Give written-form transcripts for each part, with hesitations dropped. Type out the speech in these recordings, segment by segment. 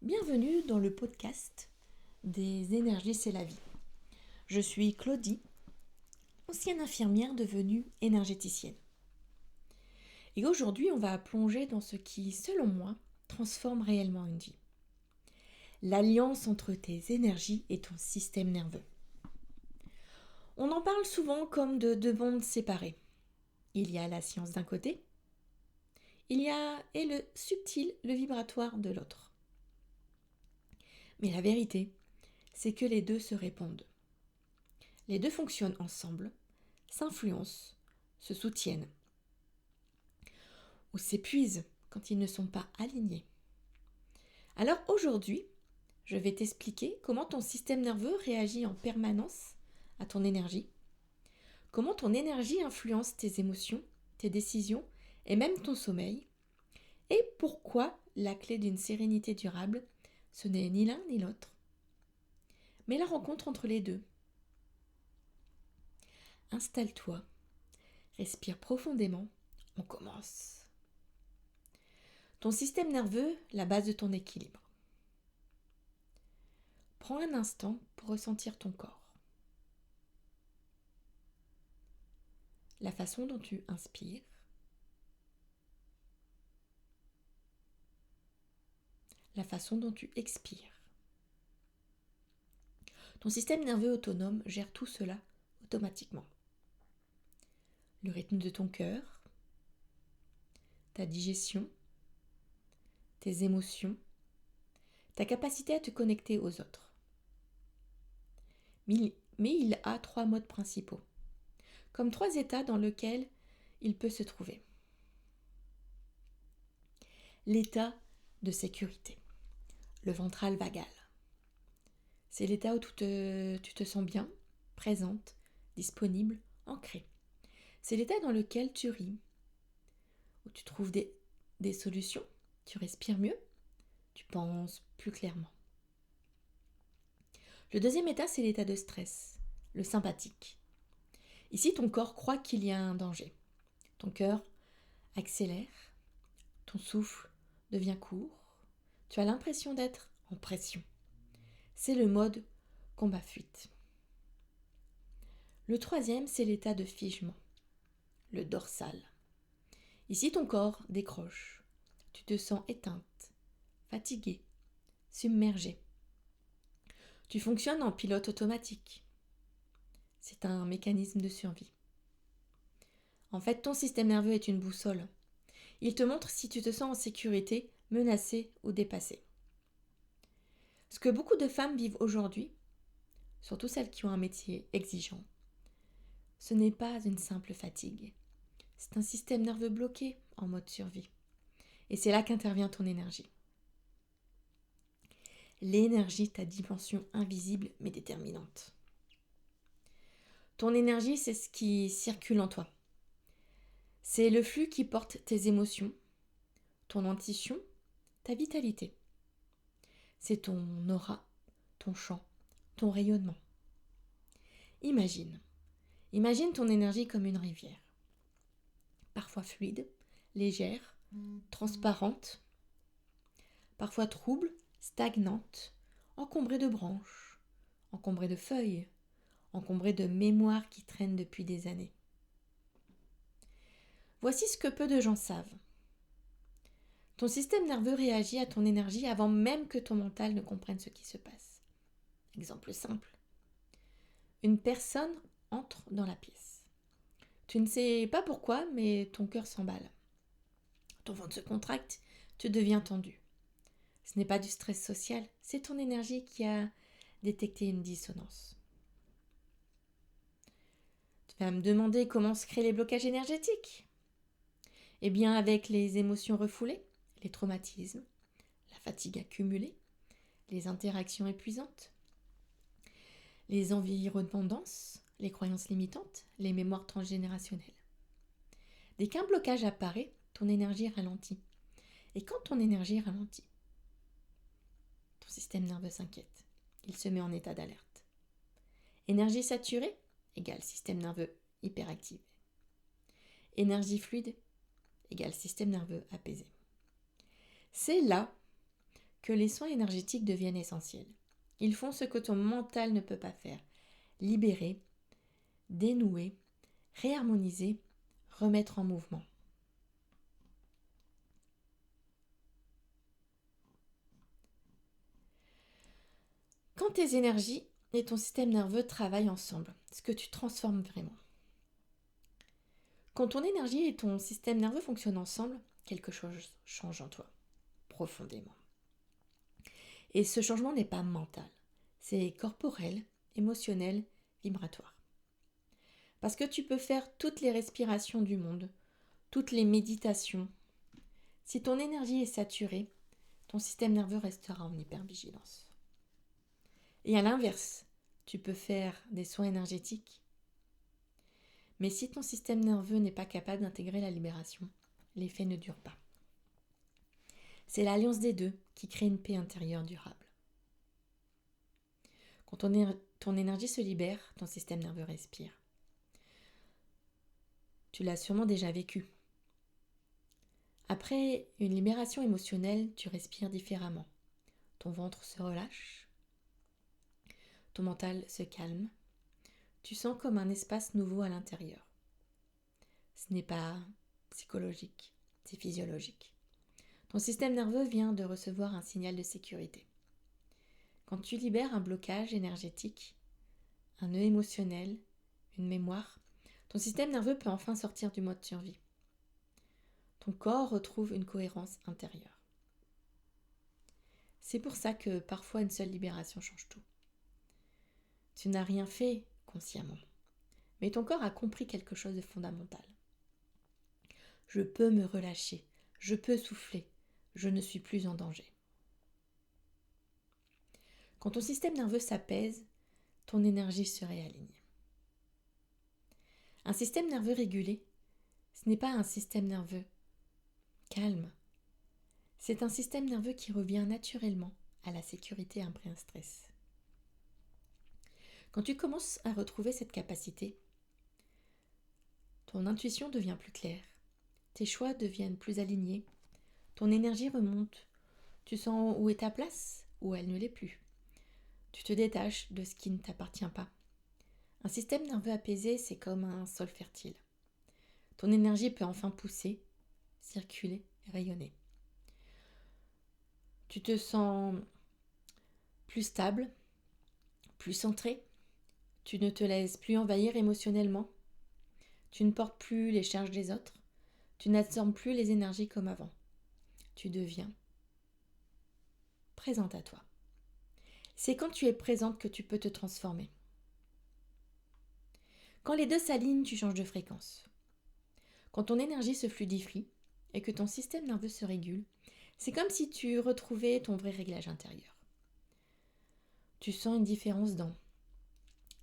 Bienvenue dans le podcast des énergies, c'est la vie. Je suis Claudie, ancienne infirmière devenue énergéticienne. Et aujourd'hui, on va plonger dans ce qui, selon moi, transforme réellement une vie. L'alliance entre tes énergies et ton système nerveux. On en parle souvent comme de deux mondes séparés. Il y a la science d'un côté, il y a et le subtil, le vibratoire de l'autre. Mais la vérité, c'est que les deux se répondent. Les deux fonctionnent ensemble, s'influencent, se soutiennent, ou s'épuisent quand ils ne sont pas alignés. Alors aujourd'hui, je vais t'expliquer comment ton système nerveux réagit en permanence à ton énergie, comment ton énergie influence tes émotions, tes décisions et même ton sommeil, et pourquoi la clé d'une sérénité durable, ce n'est ni l'un ni l'autre, mais la rencontre entre les deux. Installe-toi, respire profondément, on commence. Ton système nerveux, la base de ton équilibre. Prends un instant pour ressentir ton corps. La façon dont tu inspires, la façon dont tu expires. Ton système nerveux autonome gère tout cela automatiquement. Le rythme de ton cœur, ta digestion, tes émotions, ta capacité à te connecter aux autres. Mais il a 3 modes principaux, comme 3 états dans lesquels il peut se trouver. L'état de sécurité, le ventral vagal. C'est l'état où tu te sens bien, présente, disponible, ancrée. C'est l'état dans lequel tu ris, où tu trouves des solutions, tu respires mieux, tu penses plus clairement. Le deuxième état, c'est l'état de stress, le sympathique. Ici, ton corps croit qu'il y a un danger. Ton cœur accélère, ton souffle devient court, tu as l'impression d'être en pression. C'est le mode combat-fuite. Le troisième, c'est l'état de figement, le dorsal. Ici, ton corps décroche. Tu te sens éteinte, fatiguée, submergée. Tu fonctionnes en pilote automatique. C'est un mécanisme de survie. En fait, ton système nerveux est une boussole. Il te montre si tu te sens en sécurité, menacée ou dépassée. Ce que beaucoup de femmes vivent aujourd'hui, surtout celles qui ont un métier exigeant, ce n'est pas une simple fatigue. C'est un système nerveux bloqué en mode survie. Et c'est là qu'intervient ton énergie. L'énergie, ta dimension invisible mais déterminante. Ton énergie, c'est ce qui circule en toi. C'est le flux qui porte tes émotions, ton intuition, ta vitalité. C'est ton aura, ton champ, ton rayonnement. Imagine ton énergie comme une rivière. Parfois fluide, légère, transparente, parfois trouble, stagnante, encombrée de branches, encombrée de feuilles, encombrée de mémoires qui traînent depuis des années. Voici ce que peu de gens savent. Ton système nerveux réagit à ton énergie avant même que ton mental ne comprenne ce qui se passe. Exemple simple. Une personne entre dans la pièce. Tu ne sais pas pourquoi, mais ton cœur s'emballe. Ton ventre se contracte, tu deviens tendu. Ce n'est pas du stress social, c'est ton énergie qui a détecté une dissonance. Tu vas me demander comment se créent les blocages énergétiques. Eh bien, avec les émotions refoulées, les traumatismes, la fatigue accumulée, les interactions épuisantes, les environnements denses, les croyances limitantes, les mémoires transgénérationnelles. Dès qu'un blocage apparaît, ton énergie ralentit. Et quand ton énergie ralentit, ton système nerveux s'inquiète. Il se met en état d'alerte. Énergie saturée égale système nerveux hyperactivé. Énergie fluide égale système nerveux apaisé. C'est là que les soins énergétiques deviennent essentiels. Ils font ce que ton mental ne peut pas faire. Libérer, dénouer, réharmoniser, remettre en mouvement. Quand tes énergies et ton système nerveux travaillent ensemble, ce que tu transformes vraiment. Quand ton énergie et ton système nerveux fonctionnent ensemble, quelque chose change en toi, profondément. Et ce changement n'est pas mental, c'est corporel, émotionnel, vibratoire. Parce que tu peux faire toutes les respirations du monde, toutes les méditations. Si ton énergie est saturée, ton système nerveux restera en hypervigilance. Et à l'inverse, tu peux faire des soins énergétiques. Mais si ton système nerveux n'est pas capable d'intégrer la libération, l'effet ne dure pas. C'est l'alliance des deux qui crée une paix intérieure durable. Quand ton énergie se libère, ton système nerveux respire. Tu l'as sûrement déjà vécu. Après une libération émotionnelle, tu respires différemment. Ton ventre se relâche. Ton mental se calme. Tu sens comme un espace nouveau à l'intérieur. Ce n'est pas psychologique, c'est physiologique. Ton système nerveux vient de recevoir un signal de sécurité. Quand tu libères un blocage énergétique, un nœud émotionnel, une mémoire, ton système nerveux peut enfin sortir du mode survie. Ton corps retrouve une cohérence intérieure. C'est pour ça que parfois une seule libération change tout. Tu n'as rien fait consciemment, mais ton corps a compris quelque chose de fondamental. Je peux me relâcher, je peux souffler, je ne suis plus en danger. Quand ton système nerveux s'apaise, ton énergie se réaligne. Un système nerveux régulé, ce n'est pas un système nerveux calme. C'est un système nerveux qui revient naturellement à la sécurité après un stress. Quand tu commences à retrouver cette capacité, ton intuition devient plus claire, tes choix deviennent plus alignés, ton énergie remonte, tu sens où est ta place, où elle ne l'est plus. Tu te détaches de ce qui ne t'appartient pas. Un système nerveux apaisé, c'est comme un sol fertile. Ton énergie peut enfin pousser, circuler, rayonner. Tu te sens plus stable, plus centré. Tu ne te laisses plus envahir émotionnellement. Tu ne portes plus les charges des autres. Tu n'absorbes plus les énergies comme avant. Tu deviens présente à toi. C'est quand tu es présente que tu peux te transformer. Quand les deux s'alignent, tu changes de fréquence. Quand ton énergie se fluidifie et que ton système nerveux se régule, c'est comme si tu retrouvais ton vrai réglage intérieur. Tu sens une différence dans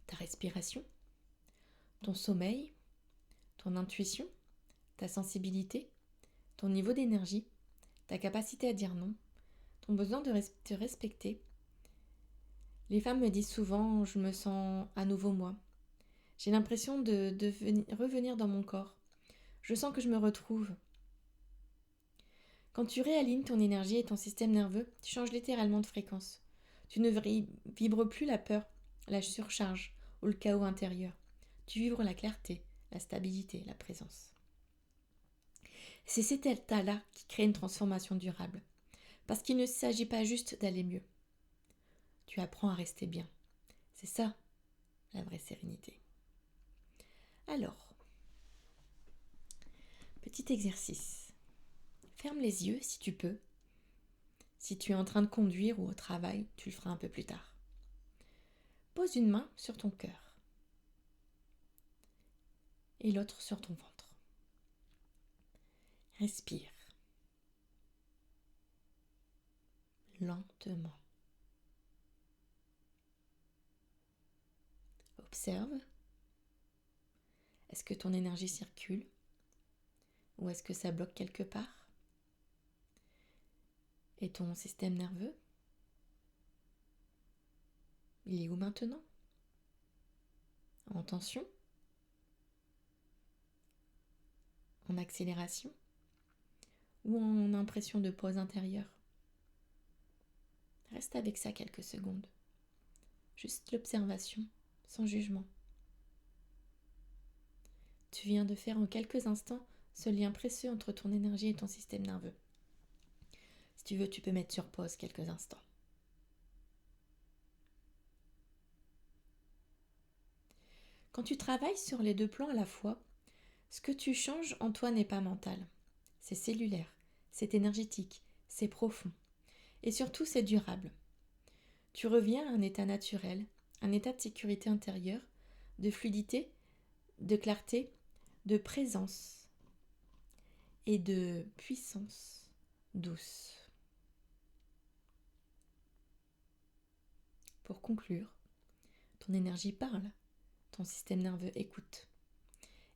ta respiration, ton sommeil, ton intuition, ta sensibilité, ton niveau d'énergie, ta capacité à dire non, ton besoin de te respecter. Les femmes me disent souvent « je me sens à nouveau moi ». J'ai l'impression de revenir dans mon corps. Je sens que je me retrouve. Quand tu réalignes ton énergie et ton système nerveux, tu changes littéralement de fréquence. Tu ne vibres plus la peur, la surcharge ou le chaos intérieur. Tu vibres la clarté, la stabilité, la présence. C'est cet état-là qui crée une transformation durable. Parce qu'il ne s'agit pas juste d'aller mieux. Tu apprends à rester bien. C'est ça, la vraie sérénité. Alors, petit exercice. Ferme les yeux si tu peux. Si tu es en train de conduire ou au travail, tu le feras un peu plus tard. Pose une main sur ton cœur et l'autre sur ton ventre. Respire lentement. Observe. Est-ce que ton énergie circule ou est-ce que ça bloque quelque part? Et ton système nerveux? Il est où maintenant? En tension? En accélération? Ou en impression de pause intérieure? Reste avec ça quelques secondes. Juste l'observation, sans jugement. Tu viens de faire en quelques instants ce lien précieux entre ton énergie et ton système nerveux. Si tu veux, tu peux mettre sur pause quelques instants. Quand tu travailles sur les deux plans à la fois, ce que tu changes en toi n'est pas mental. C'est cellulaire, c'est énergétique, c'est profond. Et surtout, c'est durable. Tu reviens à un état naturel, un état de sécurité intérieure, de fluidité, de clarté, de présence et de puissance douce. Pour conclure, ton énergie parle, ton système nerveux écoute.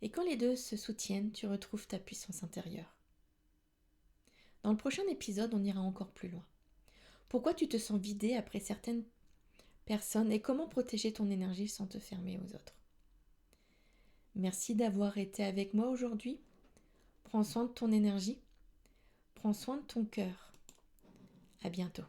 Et quand les deux se soutiennent, tu retrouves ta puissance intérieure. Dans le prochain épisode, on ira encore plus loin. Pourquoi tu te sens vidé après certaines personnes et comment protéger ton énergie sans te fermer aux autres. Merci d'avoir été avec moi aujourd'hui. Prends soin de ton énergie. Prends soin de ton cœur. À bientôt.